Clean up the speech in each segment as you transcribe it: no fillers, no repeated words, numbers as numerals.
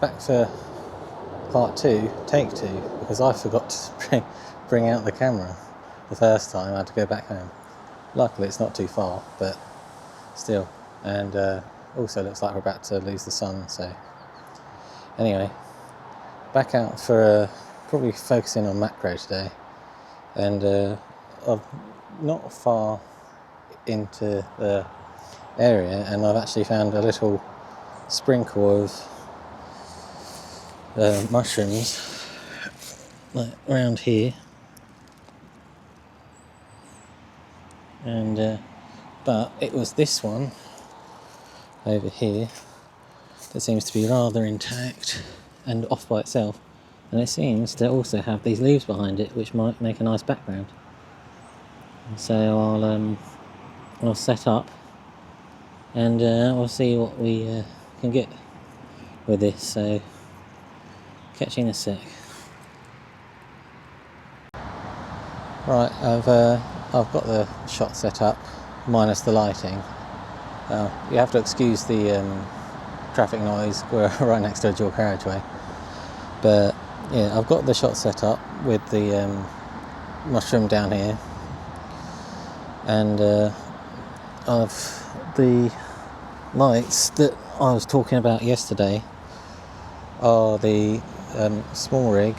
back to part 2, take 2, because I forgot to bring out the camera the first time. I had to go back home. Luckily it's not too far, but still. And also looks like we're about to lose the sun, so anyway, back out for probably focusing on macro today. And I'm not far into the area, and I've actually found a little sprinkle of mushrooms like around here, and but it was this one over here that seems to be rather intact and off by itself, and it seems to also have these leaves behind it which might make a nice background. So I'll set up and we'll see what we can get with this, so catch you in a sec. Right, I've got the shot set up minus the lighting. You have to excuse the traffic noise, we're right next to a dual carriageway, but yeah, I've got the shot set up with the mushroom down here, and of the lights that I was talking about yesterday are the Smallrig,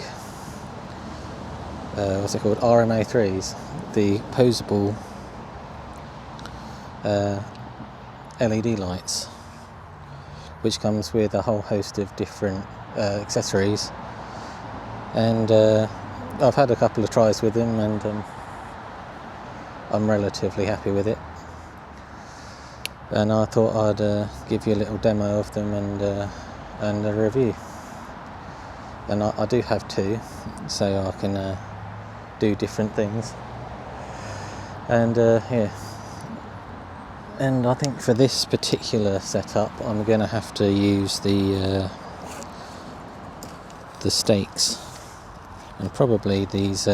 what's it called, RM03s, the posable LED lights, which comes with a whole host of different accessories, and I've had a couple of tries with them, and I'm relatively happy with it, and I thought I'd give you a little demo of them and a review. And I do have 2, so I can do different things, and yeah. And I think for this particular setup, I'm going to have to use the stakes, and probably these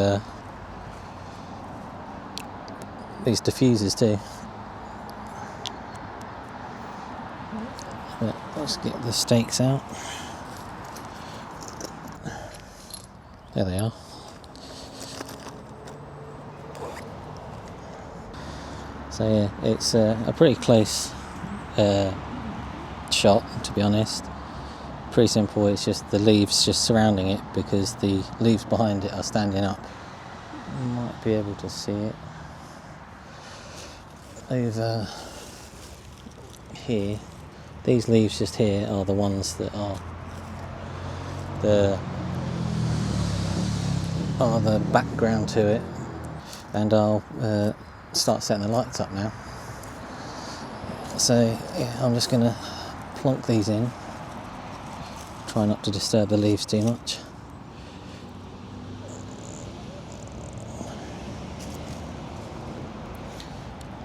diffusers too. But let's get the stakes out. There they are. So yeah, it's a pretty close shot, to be honest. Pretty simple, it's just the leaves just surrounding it, because the leaves behind it are standing up. You might be able to see it over here. These leaves just here are the ones that are the background to it, and I'll start setting the lights up now. So yeah, I'm just going to plonk these in, try not to disturb the leaves too much.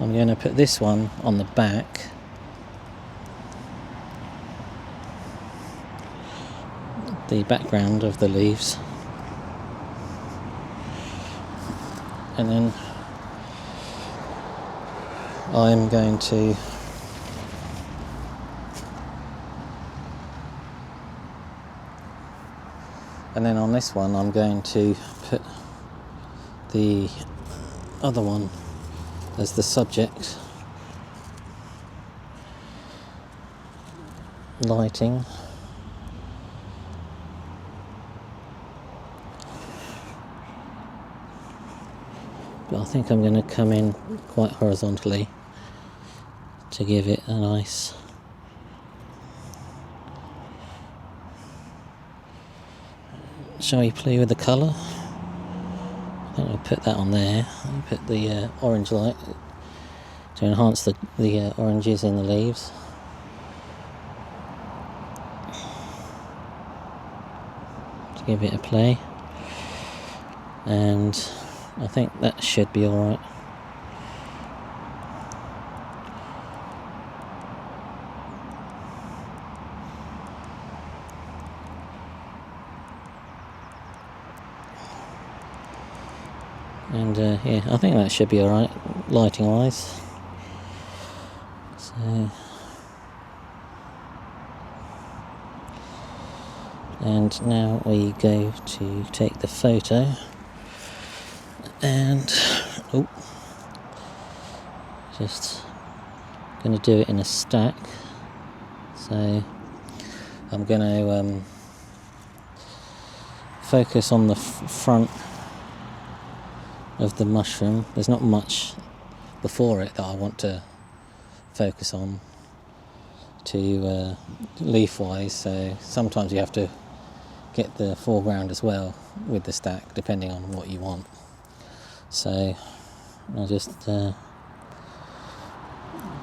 I'm going to put this one on the back, the background of the leaves, and then I'm going to on this one I'm going to put the other one as the subject lighting. But I think I'm going to come in quite horizontally to give it a nice shall we play with the colour? I think I'll put that on there. I'll put the orange light to enhance the oranges in the leaves. To give it a play. And I think that should be alright. And yeah, I think that should be alright, lighting wise. So And now we go to take the photo, and just going to do it in a stack. So I'm going to focus on the front of the mushroom. There's not much before it that I want to focus on to leaf wise, so sometimes you have to get the foreground as well with the stack depending on what you want. So I'll just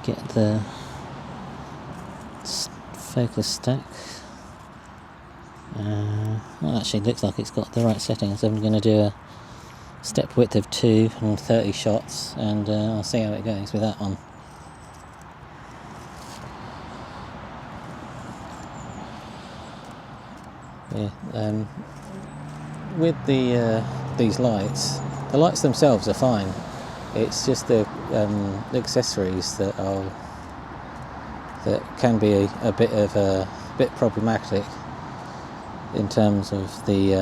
get the focus stack. Well, actually looks like it's got the right settings. I'm going to do a step width of 2 and 30 shots, and I'll see how it goes with that one. Yeah, with these lights, the lights themselves are fine. It's just the accessories that can be a bit problematic in terms of the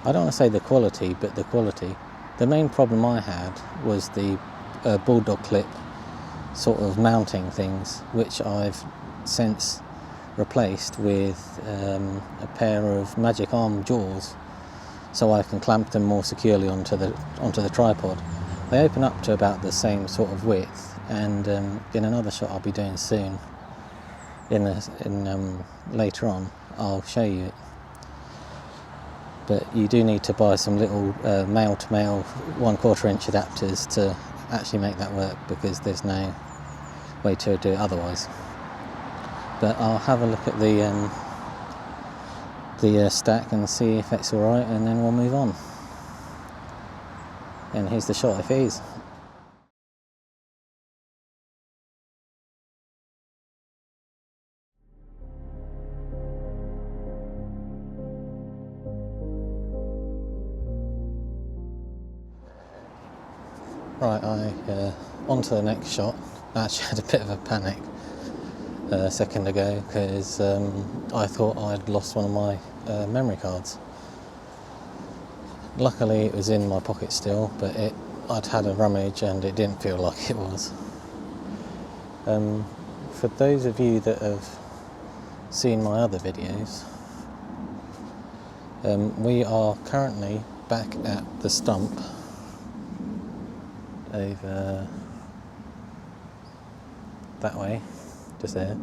I don't want to say the quality, but the quality. The main problem I had was the bulldog clip sort of mounting things, which I've since replaced with a pair of magic arm jaws, so I can clamp them more securely onto the tripod. They open up to about the same sort of width, and in another shot I'll be doing soon, later on, I'll show you it. But you do need to buy some little male to male 1/4 inch adapters to actually make that work, because there's no way to do it otherwise. But I'll have a look at the stack and see if it's alright, and then we'll move on. And here's the shot if it is. Right, on to the next shot. I actually had a bit of a panic a second ago, because I thought I'd lost one of my memory cards. Luckily it was in my pocket still, but I'd had a rummage and it didn't feel like it was. For those of you that have seen my other videos, we are currently back at the stump over that way, just there.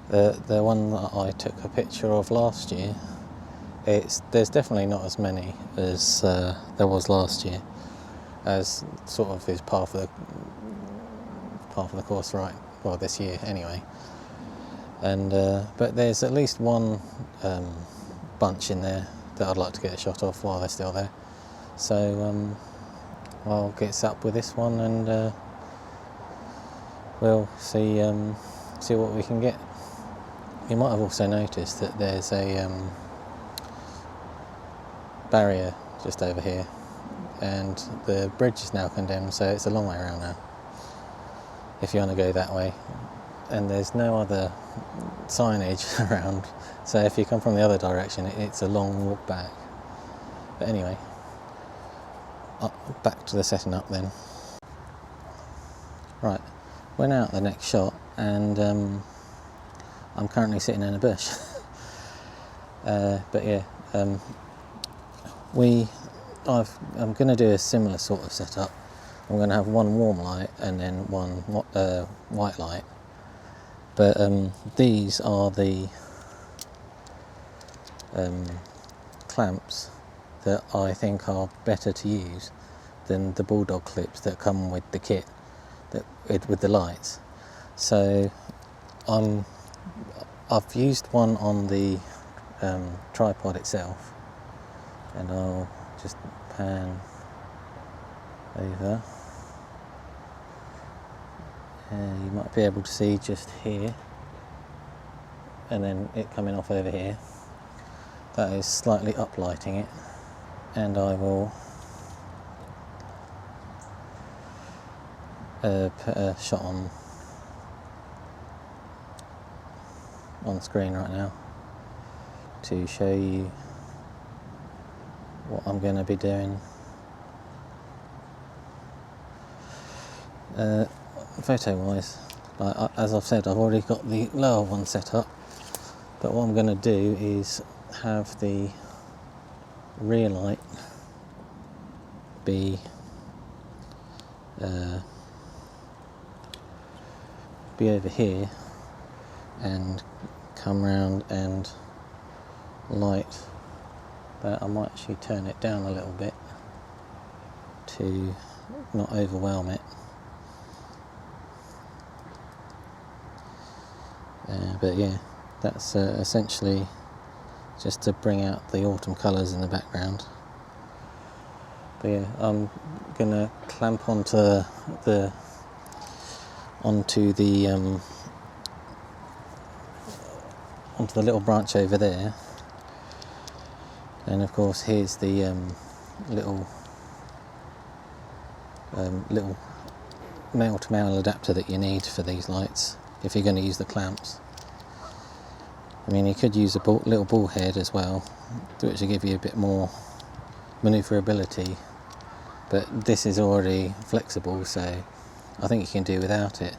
The one that I took a picture of last year, there's definitely not as many as there was last year, as sort of is part of the course, right? Well, this year anyway. And but there's at least one bunch in there that I'd like to get a shot of while they're still there. So I'll get set up with this one, and we'll see what we can get. You might have also noticed that there's a barrier just over here, and the bridge is now condemned, so it's a long way around now if you want to go that way. And there's no other signage around, so if you come from the other direction, it's a long walk back. But anyway, back to the setting up then. Right, we're now at the next shot, and I'm currently sitting in a bush. But yeah, I'm going to do a similar sort of setup. I'm going to have one warm light and then one white light. But these are the clamps that I think are better to use than the bulldog clips that come with the kit, with the lights. So I've used one on the tripod itself, and I'll just pan over. You might be able to see just here, and then it coming off over here. That is slightly uplighting it, and I will put a shot on screen right now. to show you what I'm going to be doing. Photo wise, as I've said, I've already got the lower one set up, but what I'm going to do is have the rear light be over here and come round and light, but I might actually turn it down a little bit to not overwhelm it. But yeah, that's essentially just to bring out the autumn colours in the background. But yeah, I'm gonna clamp onto the little branch over there, and of course here's the little male to male adapter that you need for these lights if you're going to use the clamps. I mean, you could use a little ball head as well, which will give you a bit more manoeuvrability, but this is already flexible, so I think you can do without it.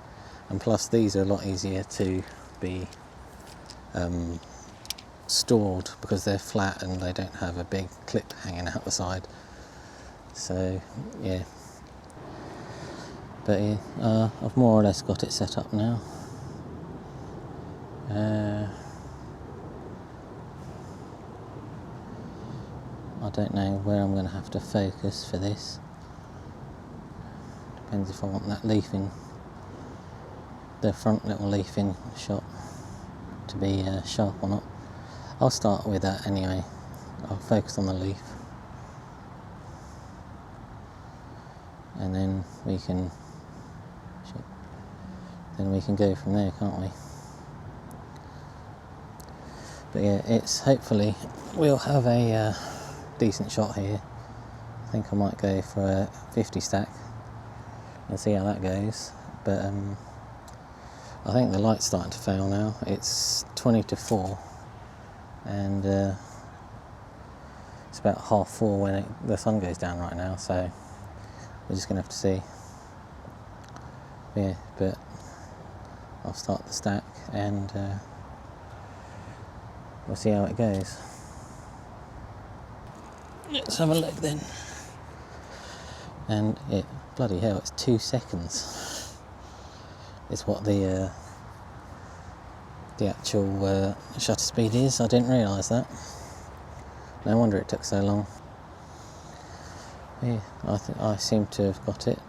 And plus these are a lot easier to be stored because they're flat and they don't have a big clip hanging out the side. So yeah, but yeah, I've more or less got it set up now. I don't know where I'm going to have to focus for this. Depends if I want that leafing, the front little leafing shot to be sharp or not. I'll start with that anyway. I'll focus on the leaf, and then we can go from there, can't we? But yeah, it's hopefully we'll have a decent shot here. I think I might go for a 50 stack and see how that goes. But I think the light's starting to fail now. It's 20 to 4 and it's about 4:30 when the sun goes down right now, so we're just gonna have to see. Yeah, but I'll start the stack and we'll see how it goes. Let's have a look then. And bloody hell, it's 2 seconds. It's what the actual shutter speed is. I didn't realise that. No wonder it took so long. Yeah, I seem to have got it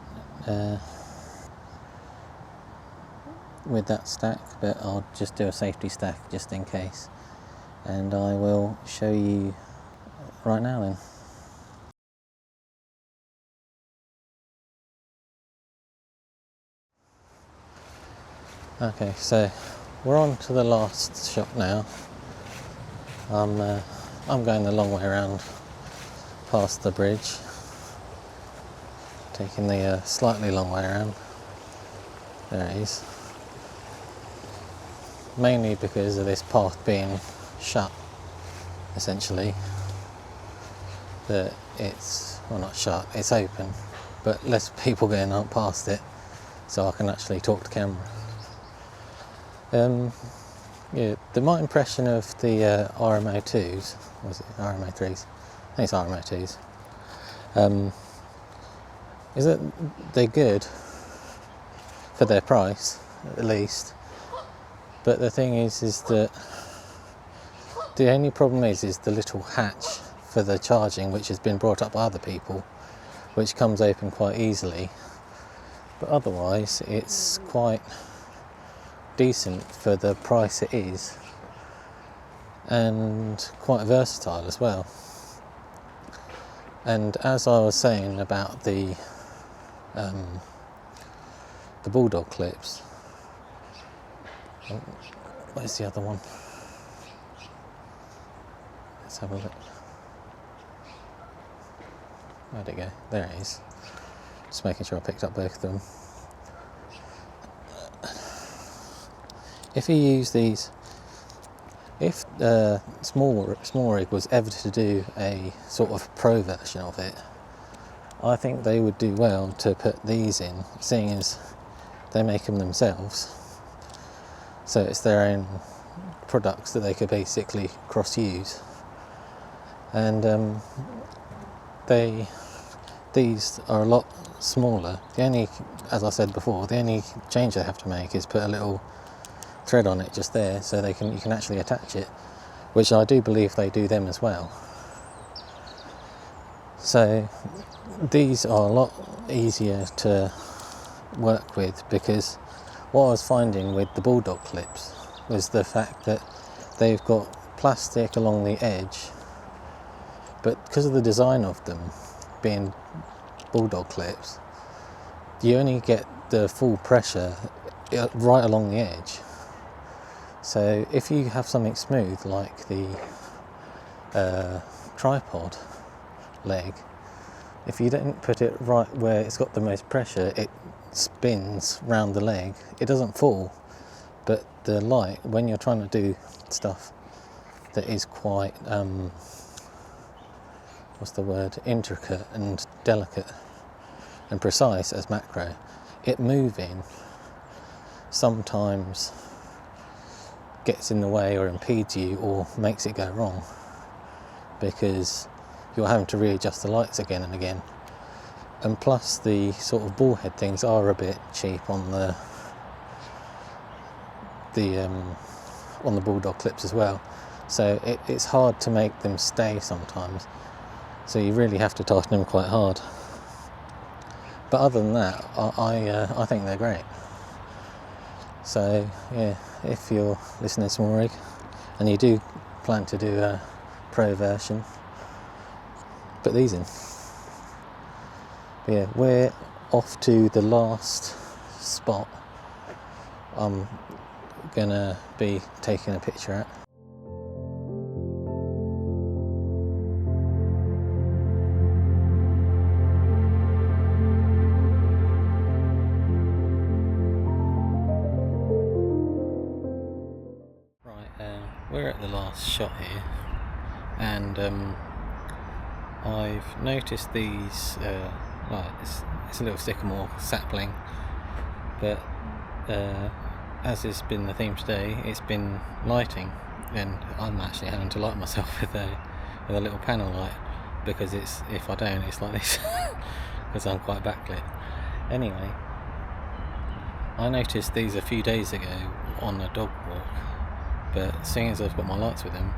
with that stack, but I'll just do a safety stack just in case, and I will show you right now then. Okay, so we're on to the last shot now. I'm going the long way around past the bridge, taking the slightly long way around. There it is. Mainly because of this path being shut, essentially. That it's, well, not shut, it's open, but less people going on past it, so I can actually talk to camera. Yeah, my impression of the RM02s, was it RM03s? I think it's RM02s. Is that they're good for their price, at least. But the thing is that the only problem is the little hatch for the charging, which has been brought up by other people, which comes open quite easily. But otherwise, it's quite decent for the price it is, and quite versatile as well. And as I was saying about the bulldog clips, where's the other one? Let's have a look. Where'd it go? There it is. Just making sure I picked up both of them. If you use these If Smallrig was ever to do a sort of pro version of it, I think they would do well to put these in, seeing as they make them themselves. So it's their own products that they could basically cross-use. And these are a lot smaller. The only, as I said before, the only change they have to make is put a little thread on it just there, so you can actually attach it, which I do believe they do them as well. So these are a lot easier to work with, because what I was finding with the bulldog clips was the fact that they've got plastic along the edge, but because of the design of them being bulldog clips, you only get the full pressure right along the edge. So if you have something smooth like the tripod leg, if you don't put it right where it's got the most pressure, it spins round the leg. It doesn't fall, but the light, when you're trying to do stuff that is quite intricate and delicate and precise as macro, it moving sometimes gets in the way or impedes you or makes it go wrong, because you're having to readjust the lights again and again. And plus the sort of ball head things are a bit cheap on the bulldog clips as well, so it's hard to make them stay sometimes, so you really have to tighten them quite hard. But other than that, I think they're great. So yeah, if you're listening to Smallrig and you do plan to do a pro version, put these in. But yeah, we're off to the last spot I'm gonna be taking a picture at. We're at the last shot here, and I've noticed these, it's a little sycamore sapling, but as has been the theme today, it's been lighting, and I'm actually having to light myself with a little panel light, because if I don't, it's like this, because I'm quite backlit. Anyway, I noticed these a few days ago on a dog walk, but seeing as I've got my lights with them,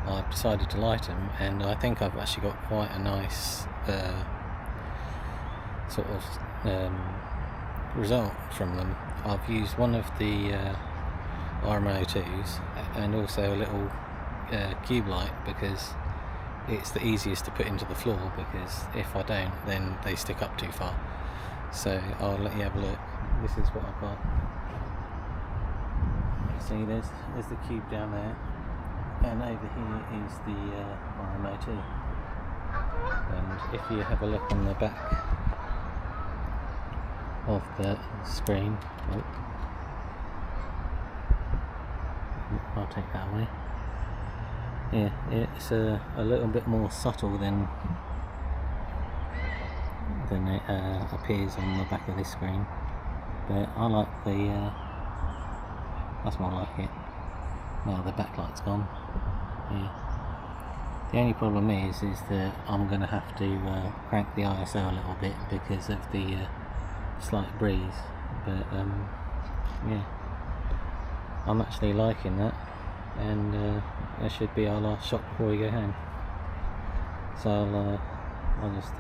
I've decided to light them, and I think I've actually got quite a nice result from them. I've used one of the RM03s and also a little cube light, because it's the easiest to put into the floor, because if I don't, then they stick up too far. So I'll let you have a look. This is what I've got. See, there's the cube down there, and over here is the RM03. And if you have a look on the back of the screen, I'll take that away. Yeah, it's a little bit more subtle than it appears on the back of this screen, but I like the that's more like it. Now the backlight's gone. Yeah. The only problem is that I'm going to have to crank the ISO a little bit because of the slight breeze. But yeah, I'm actually liking that, and that should be our last shot before we go home. So I'll just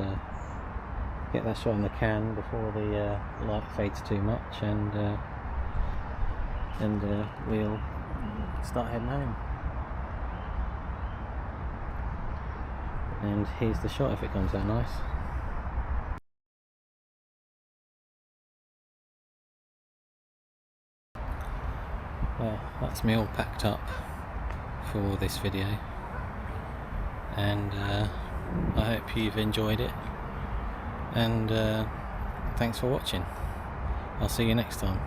get that shot in the can before the light fades too much, and we'll start heading home. And here's the shot if it comes out nice. Well, that's me all packed up for this video, and I hope you've enjoyed it, and thanks for watching. I'll see you next time.